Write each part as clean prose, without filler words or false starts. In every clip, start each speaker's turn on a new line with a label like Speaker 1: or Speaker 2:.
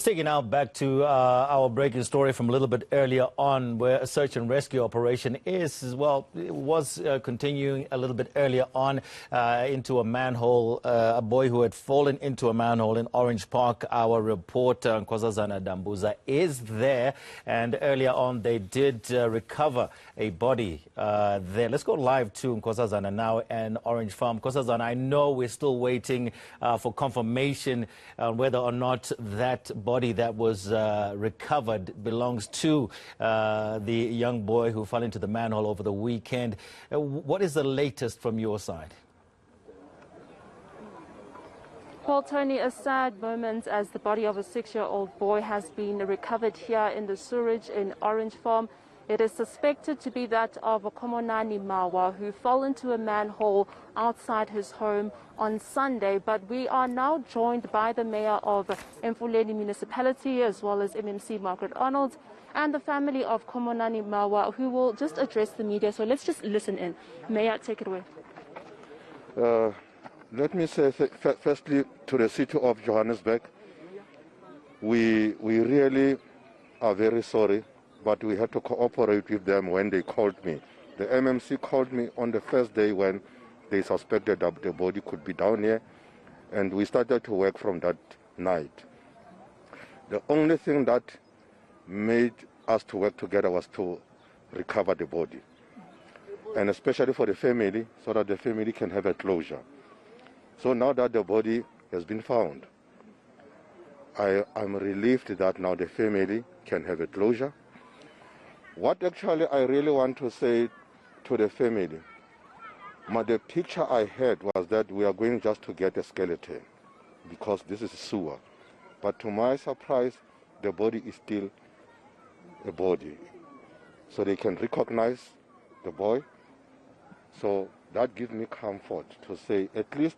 Speaker 1: Taking now back to our breaking story from a little bit earlier on, where a search and rescue operation was continuing a little bit earlier on into a manhole, a boy who had fallen into a manhole in Orange Park. Our reporter, Nkosazana Dambuza, is there, and earlier on they did recover a body there. Let's go live to Nkosazana now and Orange Farm. Nkosazana, I know we're still waiting for confirmation on whether or not that body that was recovered belongs to the young boy who fell into the manhole over the weekend. What is the latest from your side?
Speaker 2: Well, Tony, a sad moment as the body of a 6-year-old boy has been recovered here in the sewage in Orange Farm. It is suspected to be that of a Moerane who fell into a manhole outside his home on Sunday. But we are now joined by the mayor of Emfuleni Municipality, as well as MMC Margaret Arnold, and the family of Moerane who will just address the media. So let's just listen in. Mayor, take it away.
Speaker 3: Let me say firstly to the city of Johannesburg, we really are very sorry, but we had to cooperate with them when they called me. The MMC called me on the first day when they suspected that the body could be down here, and we started to work from that night. The only thing that made us to work together was to recover the body, and especially for the family, so that the family can have a closure. So now that the body has been found, I'm relieved that now the family can have a closure. What actually I really want to say to the family, the picture I had was that we are going just to get a skeleton because this is a sewer. But to my surprise, the body is still a body. So they can recognize the boy. So that gives me comfort to say at least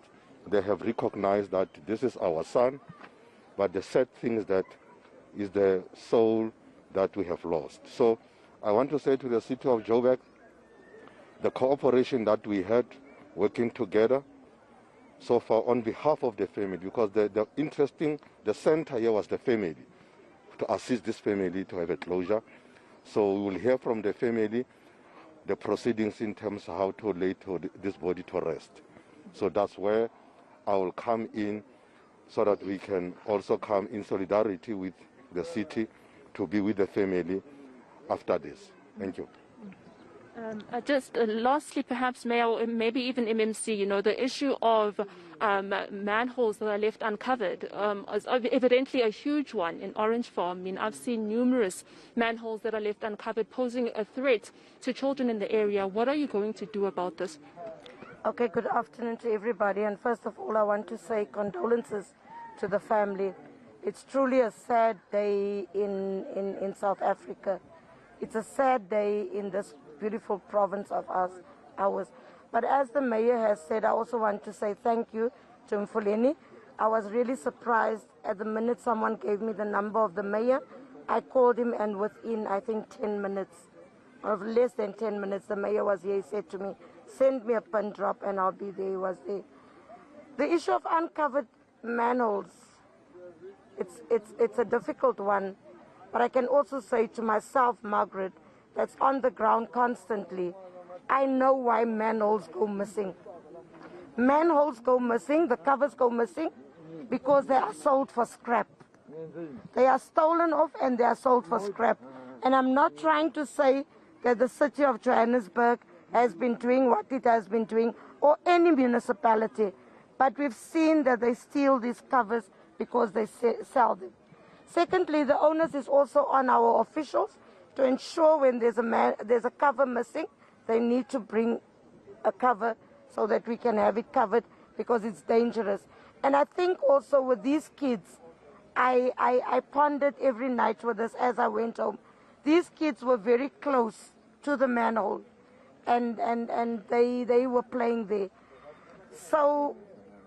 Speaker 3: they have recognized that this is our son. But the sad thing is that is the soul that we have lost. So I want to say to the city of Joburg, the cooperation that we had working together so far on behalf of the family, because the center here was the family, to assist this family to have a closure. So we will hear from the family the proceedings in terms of how to lay this body to rest. So that's where I will come in, so that we can also come in solidarity with the city to be with the family after this. Thank you.
Speaker 2: Just lastly, perhaps, Mayor, or maybe even MMC, the issue of manholes that are left uncovered is evidently a huge one in Orange Farm. I mean, I've seen numerous manholes that are left uncovered, posing a threat to children in the area. What are you going to do about this?
Speaker 4: Okay, good afternoon to everybody. And first of all, I want to say condolences to the family. It's truly a sad day in South Africa. It's a sad day in this beautiful province of ours. But as the mayor has said, I also want to say thank you to Emfuleni. I was really surprised at the minute someone gave me the number of the mayor. I called him, and within, I think, 10 minutes, or less than 10 minutes, the mayor was here. He said to me, send me a pin drop and I'll be there. He was there. The issue of uncovered manholes, it's a difficult one. But I can also say to myself, Margaret, that's on the ground constantly, I know why manholes go missing. Manholes go missing, the covers go missing, because they are sold for scrap. They are stolen off and they are sold for scrap. And I'm not trying to say that the city of Johannesburg has been doing what it has been doing, or any municipality. But we've seen that they steal these covers because they sell them. Secondly, the onus is also on our officials to ensure when there's a cover missing, they need to bring a cover so that we can have it covered, because it's dangerous. And I think also with these kids, I pondered every night with this as I went home. These kids were very close to the manhole, and they were playing there. So,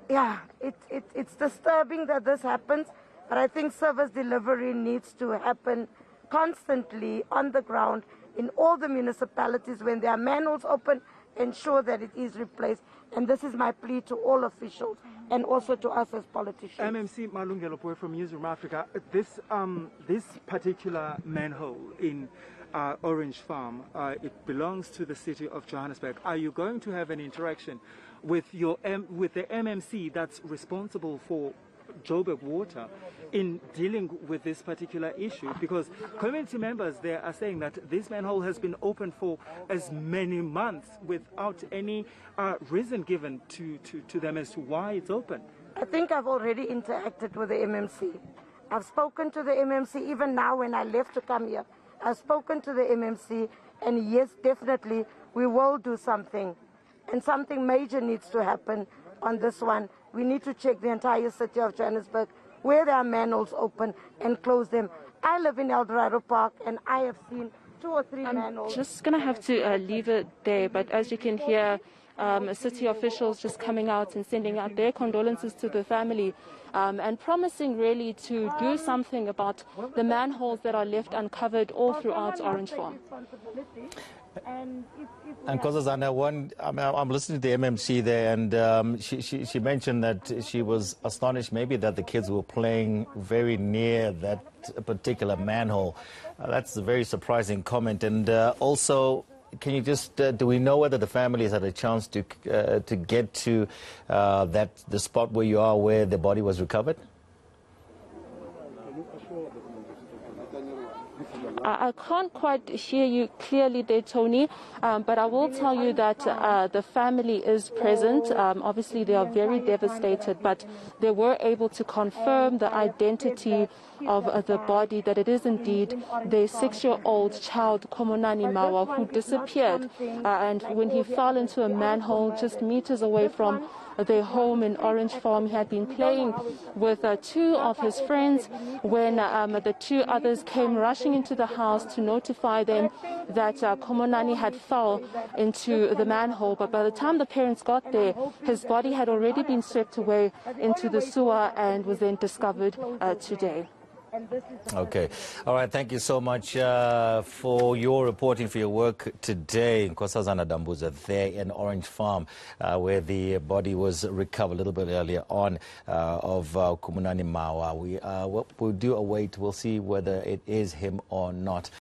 Speaker 4: yeah, it's disturbing that this happens. But I think service delivery needs to happen constantly on the ground in all the municipalities. When there are manholes open, ensure that it is replaced. And this is my plea to all officials and also to us as politicians.
Speaker 5: MMC Malungelo Boy from Newsroom Africa. This particular manhole in Orange Farm, it belongs to the city of Johannesburg. Are you going to have an interaction with the MMC that's responsible for Joburg Water in dealing with this particular issue? Because community members there are saying that this manhole has been open for as many months without any reason given to them as to why it's open.
Speaker 4: I think I've already interacted with the MMC. I've spoken to the MMC even now when I left to come here. I've spoken to the MMC, and yes, definitely we will do something, and something major needs to happen on this one. We need to check the entire city of Johannesburg where there are manholes open and close them. I live in El Dorado Park and I have seen 2 or 3 manholes.
Speaker 2: I'm just going to have to leave it there, but as you can hear, city officials just coming out and sending out their condolences to the family and promising really to do something about the manholes that are left uncovered all throughout Orange Farm.
Speaker 1: And Nkosazana, I'm listening to the MMC there, and she mentioned that she was astonished maybe that the kids were playing very near that particular manhole. That's a very surprising comment. And also, can you just, do we know whether the family has had a chance to get to the spot where you are, where the body was recovered?
Speaker 2: I can't quite hear you clearly there, Tony, but I will tell you that the family is present. Obviously, they are very devastated, but they were able to confirm the identity of the body, that it is indeed their 6-year-old child, Komonani Mawa, who disappeared. And when he fell into a manhole just meters away from their home in Orange Farm, he had been playing with 2 of his friends when the 2 others came rushing into the house to notify them that Komonani had fell into the manhole. But by the time the parents got there, his body had already been swept away into the sewer and was then discovered today.
Speaker 1: Okay. All right. Thank you so much for your reporting, for your work today. Nkosazana Dambuza there in Orange Farm, where the body was recovered a little bit earlier on of Komonani Mawa. We'll do await. We'll see whether it is him or not.